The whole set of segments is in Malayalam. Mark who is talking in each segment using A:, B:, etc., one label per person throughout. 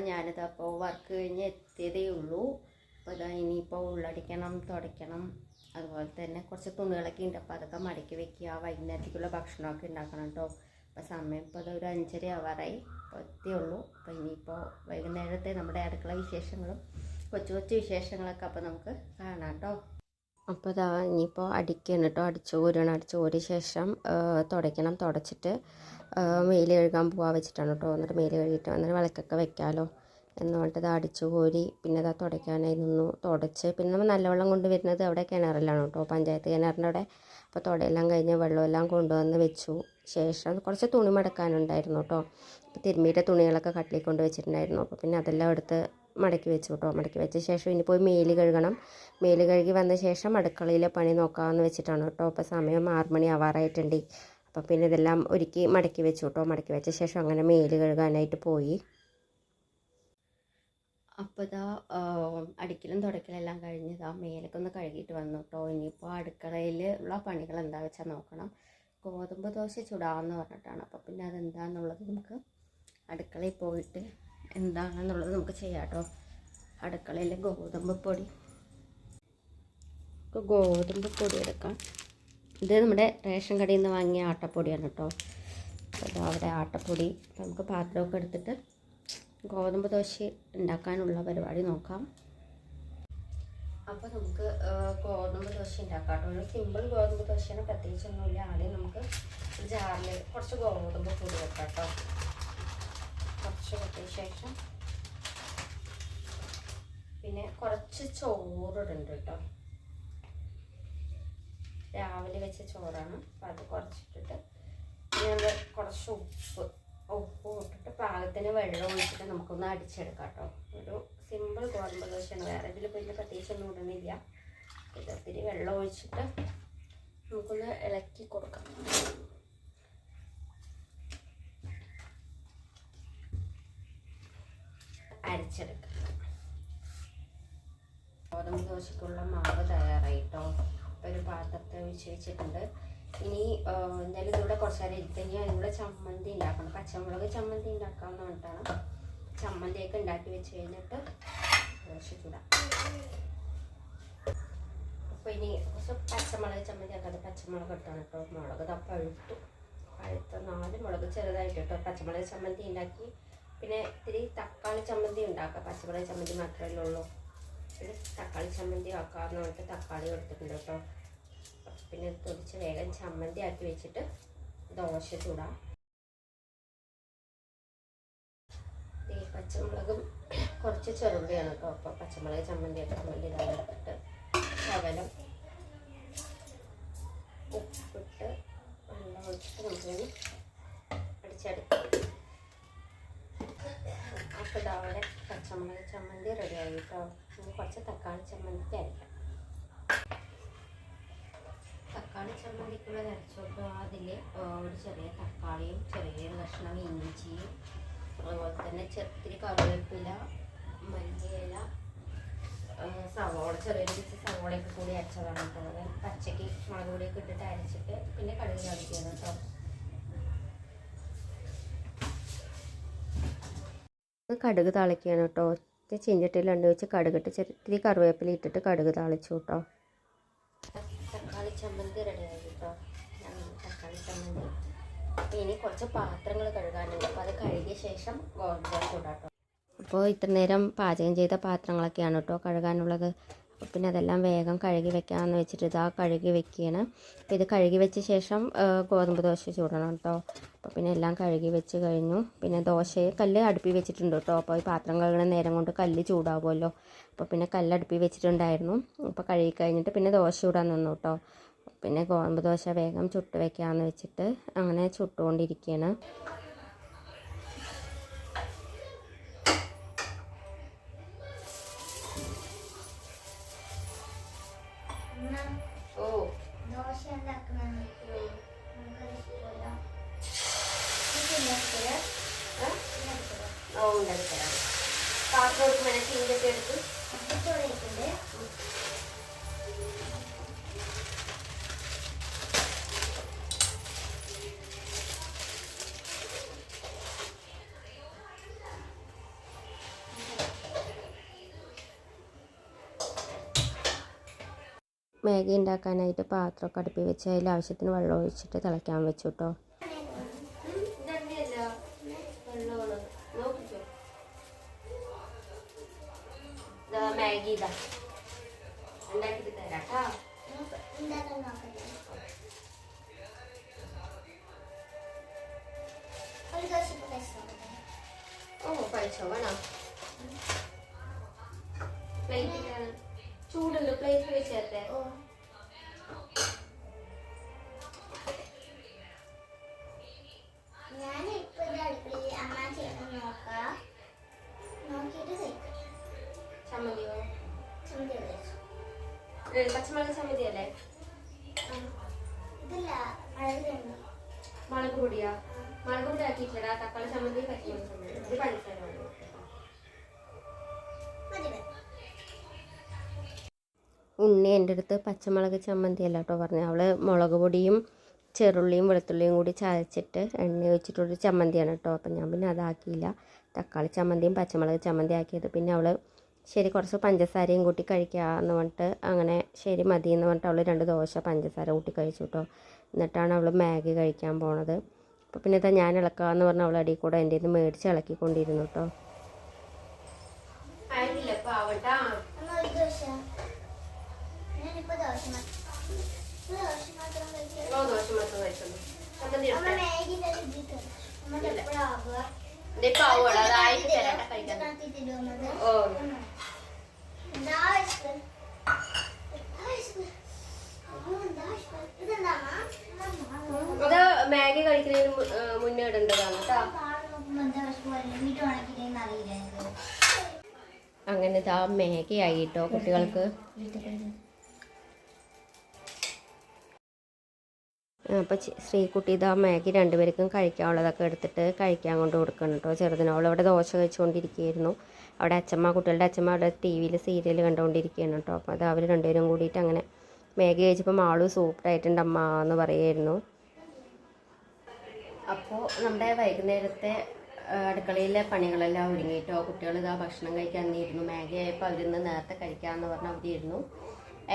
A: ഞാനിതപ്പോൾ വർക്ക് കഴിഞ്ഞ് എത്തിയതേ ഉള്ളൂ. അപ്പോൾ ഇതാ ഇനിയിപ്പോൾ ഉള്ളടിക്കണം, തുടയ്ക്കണം, അതുപോലെ തന്നെ കുറച്ച് തുണികളൊക്കെ ഉണ്ട്. അപ്പോൾ അതൊക്കെ മടക്കി വെക്കുക, വൈകുന്നേരത്തേക്കുള്ള ഭക്ഷണമൊക്കെ ഉണ്ടാക്കണം കേട്ടോ. അപ്പോൾ സമയം ഇപ്പോൾ അതൊരു 5:30 ആവാറായി. അപ്പോൾ എത്തിയുള്ളൂ. അപ്പോൾ ഇനിയിപ്പോൾ വൈകുന്നേരത്തെ നമ്മുടെ അടുക്കള വിശേഷങ്ങളും കൊച്ചു കൊച്ചു വിശേഷങ്ങളൊക്കെ അപ്പോൾ നമുക്ക് കാണാം കേട്ടോ. അപ്പോൾ ഇതാ ഇനിയിപ്പോൾ അടിക്കണം കേട്ടോ. അടിച്ചു കോരിയ ശേഷം തുടയ്ക്കണം. തുടച്ചിട്ട് മേല് കഴുകാൻ പോകാൻ വെച്ചിട്ടാണ് കേട്ടോ. എന്നിട്ട് മേല് കഴുകിയിട്ട് വന്നിട്ട് വിളക്കൊക്കെ വെക്കാമല്ലോ എന്ന് പറഞ്ഞിട്ട് ഇത് അടിച്ചു കോരി പിന്നെ ഇതാ തുടയ്ക്കാനായി നിന്നു. തുടച്ച് പിന്നെ നമ്മൾ നല്ല വെള്ളം കൊണ്ടുവരുന്നത് അവിടെ കിണറിലാണ് കേട്ടോ, പഞ്ചായത്ത് കിണറിൻ്റെ അവിടെ. അപ്പോൾ തുടയെല്ലാം കഴിഞ്ഞ് വെള്ളമെല്ലാം കൊണ്ടുവന്ന് വെച്ചു. ശേഷം കുറച്ച് തുണി മടക്കാനുണ്ടായിരുന്നു കേട്ടോ. അപ്പോൾ തിരുമ്മിയുടെ തുണികളൊക്കെ കട്ടിലിൽ കൊണ്ട് വെച്ചിട്ടുണ്ടായിരുന്നു. അപ്പോൾ പിന്നെ അതെല്ലാം എടുത്ത് മടക്കി വെച്ചു കേട്ടോ. മടക്കി വെച്ച ശേഷം ഇനി പോയി മേല് കഴുകണം. മേല് കഴുകി വന്ന ശേഷം അടുക്കളയിലെ പണി നോക്കാമെന്ന് വെച്ചിട്ടാണ് കേട്ടോ. അപ്പോൾ സമയം 6 മണി ആവാറായിട്ടുണ്ട്. അപ്പോൾ പിന്നെ ഇതെല്ലാം ഒരുക്കി മടക്കി വെച്ചു കേട്ടോ. മടക്കി വെച്ച ശേഷം അങ്ങനെ മേല് കഴുകാനായിട്ട് പോയി. അപ്പോൾ ഇതാ അടിക്കലും തുടയ്ക്കലെല്ലാം കഴിഞ്ഞതാ മേലൊക്കെ ഒന്ന് കഴുകിയിട്ട് വന്നു കേട്ടോ. ഇനിയിപ്പോൾ അടുക്കളയിൽ ഉള്ള പണികൾ എന്താ വെച്ചാൽ നോക്കണം. ഗോതമ്പ് ദോശ ചുടാമെന്ന് പറഞ്ഞിട്ടാണ്. അപ്പോൾ പിന്നെ അതെന്താണെന്നുള്ളത് നമുക്ക് അടുക്കളയിൽ പോയിട്ട് എന്താണെന്നുള്ളത് നമുക്ക് ചെയ്യാം കേട്ടോ. അടുക്കളയിൽ ഗോതമ്പ് പൊടി എടുക്കാം. ഇത് നമ്മുടെ റേഷൻ കടയിൽ നിന്ന് വാങ്ങിയ ആട്ടപ്പൊടിയാണ് കേട്ടോ. അപ്പോൾ അവിടെ ആട്ടപ്പൊടി നമുക്ക് പാത്രമൊക്കെ എടുത്തിട്ട് ഗോതമ്പ് ദോശ ഉണ്ടാക്കാനുള്ള പരിപാടി നോക്കാം. അപ്പോൾ നമുക്ക് ഗോതമ്പ് ദോശ ഉണ്ടാക്കാം കേട്ടോ. ഒരു സിമ്പിൾ ഗോതമ്പ് ദോശയാണ്, പ്രത്യേകിച്ചൊന്നുമില്ല. ആദ്യം നമുക്ക് ജാറിൽ കുറച്ച് ഗോതമ്പ് പൊടി വെക്കാം കേട്ടോ. കുറച്ച് വെച്ച ശേഷം പിന്നെ കുറച്ച് ചോറിടുന്നുണ്ട് കേട്ടോ. രാവിലെ വെച്ച ചോറാണ്. അപ്പോൾ അത് കുറച്ചിട്ടിട്ട് പിന്നെ നമ്മൾ കുറച്ച് ഉപ്പ് ഇട്ടിട്ട് പാകത്തിന് വെള്ളം ഒഴിച്ചിട്ട് നമുക്കൊന്ന് അടിച്ചെടുക്കാം കേട്ടോ. ഒരു സിമ്പിൾ ഗോതമ്പ് ദോശയാണ്, വേറെ ഇതിൽ പിന്നെ പ്രത്യേകിച്ചൊന്നും ഇടുന്നില്ല. ഇതൊത്തിരി വെള്ളം ഒഴിച്ചിട്ട് നമുക്കൊന്ന് ഇളക്കി കൊടുക്കാം. അരച്ചെടുക്കാം. ഗോതമ്പ് ദോശയ്ക്കുള്ള മാവ് തയ്യാറായി കേട്ടോ. അപ്പോൾ ഒരു പാത്രത്തിൽ ഒഴിച്ച് വെച്ചിട്ടുണ്ട്. ഇനി എന്തായാലും ഇതിലൂടെ കുറച്ച് നേരം ഇരുത്തഞ്ഞാൽ അതിലൂടെ ചമ്മന്തി ഉണ്ടാക്കണം. പച്ചമുളക് ചമ്മന്തി ഉണ്ടാക്കാമെന്ന് പറഞ്ഞിട്ടാണ്. ചമ്മന്തിയൊക്കെ ഉണ്ടാക്കി വെച്ച് കഴിഞ്ഞിട്ട് ദോശ ചൂടാം. അപ്പോൾ ഇനി കുറച്ച് പച്ചമുളക് ചമ്മന്തി ആക്കാതെ പച്ചമുളക് ഇട്ടാണ് കേട്ടോ. മുളക് പഴുത്ത 4 മുളക് ചെറുതായിട്ട് കേട്ടോ. പച്ചമുളക് ചമ്മന്തി ഉണ്ടാക്കി. പിന്നെ ഇത്തിരി തക്കാളി ചമ്മന്തി ഉണ്ടാക്കാം. പച്ചമുളക് ചമ്മന്തി മാത്രമല്ലേ ഉള്ളൂ. പിന്നെ തക്കാളി ചമ്മന്തി ആക്കാമെന്ന് പറഞ്ഞിട്ട് തക്കാളി എടുത്തിട്ടുണ്ട് കേട്ടോ. പിന്നെ തൊടിച്ച് വേഗം ചമ്മന്തി ആക്കി വെച്ചിട്ട് ദോശ ചൂടാം. പച്ചമുളകും കുറച്ച് ചെറുള്ളിയാണ് കേട്ടോ. അപ്പോൾ പച്ചമുളക് ചമ്മന്തി ഇതായി എടുത്തിട്ട് ശകലം ഉപ്പിട്ട് വെള്ളം ഒഴിച്ചിട്ട് നമുക്കിങ്ങനെ അടിച്ചെടുക്കാം. അപ്പോൾ ഇതവിടെ പച്ചമുളക് ചമ്മന്തി റെഡിയായി കേട്ടോ. ഇനി കുറച്ച് തക്കാളി ചമ്മന്തിക്ക് അരയ്ക്കാം. തക്കാളി ചമ്മന്തിക്കുള്ളത് അരച്ചോട്ട് അതിൽ ഒരു ചെറിയ തക്കാളിയും ചെറിയൊരു കഷ്ണം ഇഞ്ചിയും അതുപോലെ തന്നെ ഇത്തിരി കറിവേപ്പില, മല്ലിയില, സവോള, ചെറിയൊരു പീസ് സവോളയൊക്കെ കൂടി അരച്ചതാണ് കേട്ടോ. പച്ചക്ക് മുളക് പൊടിയൊക്കെ ഇട്ടിട്ട് അരച്ചിട്ട് പിന്നെ കടുക് കളിക്കുകയാണ് കേട്ടോ. കടുക് താളിക്കുകയാണ് കേട്ടോ. ചീഞ്ചട്ടിയിൽ എണ്ണ വെച്ച് കടുകിട്ട് ഇത്തിരി കറിവേപ്പില ഇട്ടിട്ട് കടുക് താളിച്ചു കേട്ടോ. തക്കാളി ചമ്മന്തി റെഡിയായി കേട്ടോ. തക്കാളി ചമ്മന്തി. ഇനി കുറച്ച് പാത്രങ്ങൾ കഴുകാനുണ്ട്. അപ്പോൾ അത് കഴുകിയ ശേഷം ഗോതമ്പ് ദോശ ചൂടാട്ടോ. അപ്പോൾ ഇത്ര നേരം പാചകം ചെയ്ത പാത്രങ്ങളൊക്കെയാണ് കേട്ടോ കഴുകാനുള്ളത്. അപ്പോൾ പിന്നെ അതെല്ലാം വേഗം കഴുകി വെക്കാമെന്ന് വെച്ചിട്ട് ഇതാ കഴുകി വെക്കുകയാണ്. അപ്പോൾ ഇത് കഴുകി വെച്ച ശേഷം ഗോതമ്പ് ദോശ ചൂടണം കേട്ടോ. അപ്പോൾ പിന്നെ എല്ലാം കഴുകി വെച്ച് കഴിഞ്ഞു. പിന്നെ കല്ല് അടുപ്പി വെച്ചിട്ടുണ്ട് കേട്ടോ. അപ്പോൾ ഈ പാത്രം കഴുകുന്ന നേരം കൊണ്ട് കല്ല് ചൂടാവുമല്ലോ. അപ്പോൾ പിന്നെ കല്ലടുപ്പി വെച്ചിട്ടുണ്ടായിരുന്നു. അപ്പോൾ കഴുകി കഴിഞ്ഞിട്ട് പിന്നെ ദോശ ചൂടാൻ നിന്നു കേട്ടോ. പിന്നെ ഗോതമ്പ് ദോശ വേഗം ചുട്ട് വെക്കാമെന്ന് വെച്ചിട്ട് അങ്ങനെ ചുട്ടുകൊണ്ടിരിക്കുകയാണ്. ഉണ്ടാക്കിത്തരാം. പാത്രം എടുക്കുമ്പോൾ ചീഞ്ചട്ടി എടുത്ത് മാഗി ഉണ്ടാക്കാനായിട്ട് പാത്രമൊക്കെ അടുപ്പിൽ വെച്ച് അതിൽ ആവശ്യത്തിന് വെള്ളം ഒഴിച്ചിട്ട് തിളയ്ക്കാൻ വെച്ചു കേട്ടോ. മാഗി ഇതാ ഉണ്ടാക്കിട്ട് തരാം. ഓ കഴിച്ചോ വേണം. പ്ലേറ്റിലാണ് ചൂടുണ്ട്, പ്ലേറ്റിൽ വെച്ചേർത്തെ. ചമ്മന്തിയോ? പച്ചമുളക് ചമ്മന്തി അല്ലേ? മുളക് പൊടിയാ? മുളക് പൊടി ആക്കിയിട്ടില്ല. തക്കാളി ചമ്മന്തി, പച്ചമുളക് ചമ്മന്തി. ഇത് പഞ്ചസാര. ഉണ്ണി എൻ്റെ അടുത്ത് പച്ചമുളക് ചമ്മന്തി അല്ല കേട്ടോ പറഞ്ഞു. അവൾ മുളക് പൊടിയും ചെറുള്ളിയും വെളുത്തുള്ളിയും കൂടി ചതച്ചിട്ട് എണ്ണ ഒഴിച്ചിട്ടൊരു ചമ്മന്തിയാണ് കേട്ടോ. അപ്പം ഞാൻ പിന്നെ അതാക്കിയില്ല. തക്കാളി ചമ്മന്തിയും പച്ചമുളക് ചമ്മന്തി ആക്കിയത്. പിന്നെ അവൾ ശരി കുറച്ച് പഞ്ചസാരയും കൂട്ടി കഴിക്കാമെന്ന് പറഞ്ഞിട്ട് അങ്ങനെ ശരി മതി എന്ന് പറഞ്ഞിട്ട് അവൾ 2 ദോശ പഞ്ചസാര കൂട്ടി കഴിച്ചു കേട്ടോ. എന്നിട്ടാണ് അവൾ മാഗി കഴിക്കാൻ പോണത്. അപ്പോൾ പിന്നെ ഇതാ ഞാൻ ഇളക്കാമെന്ന് പറഞ്ഞാൽ അവൾ അടിയിൽ കൂടെ എൻ്റെ നിന്ന് മേടിച്ച് ഇളക്കിക്കൊണ്ടിരുന്നു കേട്ടോ. മാഗി കഴിക്കുന്നതിന് മുന്നേ ഇടേണ്ടതാണ് കേട്ടോ. അങ്ങനെ ഇതാ മാഗി ആയിട്ടോ കുട്ടികൾക്ക്. അപ്പോൾ ശ്രീകുട്ടി ഇതാ മാഗി 2 പേർക്കും കഴിക്കാനുള്ളതൊക്കെ എടുത്തിട്ട് കഴിക്കാൻ കൊണ്ട് കൊടുക്കണം കേട്ടോ. ചെറുതിനോൾ അവിടെ ദോശ കഴിച്ചുകൊണ്ടിരിക്കുകയായിരുന്നു. അവിടെ അച്ഛമ്മ, കുട്ടികളുടെ അച്ഛമ്മ അവിടെ TV-യിൽ സീരിയൽ കണ്ടുകൊണ്ടിരിക്കുകയാണ് കേട്ടോ. അപ്പോൾ അത് അവർ 2 പേരും കൂടിയിട്ട് അങ്ങനെ മാഗി കഴിച്ചപ്പോൾ മാളു സൂപ്പറായിട്ടുണ്ട് അമ്മ എന്ന് പറയുമായിരുന്നു. അപ്പോൾ നമ്മുടെ വൈകുന്നേരത്തെ അടുക്കളയിലെ പണികളെല്ലാം ഒരുങ്ങിയിട്ടോ. കുട്ടികൾ ഇതാ ഭക്ഷണം കഴിക്കാൻ ഇരുന്നു. മാഗി ആയപ്പോൾ അവരിന്ന് നേരത്തെ കഴിക്കാമെന്ന് പറഞ്ഞ് അവരിരുന്നു.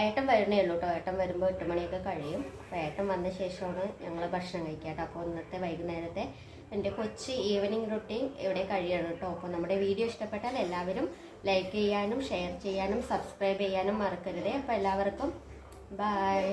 A: ഏട്ടൻ വരണേ ഉള്ളൂ കേട്ടോ. ഏട്ടൻ വരുമ്പോൾ 8 മണിയൊക്കെ കഴിയും. അപ്പോൾ ഏട്ടൻ വന്ന ശേഷമാണ് ഞങ്ങൾ ഭക്ഷണം കഴിക്കാട്ടോ. അപ്പോൾ ഇന്നത്തെ വൈകുന്നേരത്തെ എൻ്റെ കൊച്ചു ഈവനിങ് റൊട്ടീൻ ഇവിടെ കഴിയാണ് കേട്ടോ. അപ്പോൾ നമ്മുടെ വീഡിയോ ഇഷ്ടപ്പെട്ടാൽ എല്ലാവരും ലൈക്ക് ചെയ്യാനും ഷെയർ ചെയ്യാനും സബ്സ്ക്രൈബ് ചെയ്യാനും മറക്കരുതേ. അപ്പോൾ എല്ലാവർക്കും ബൈ.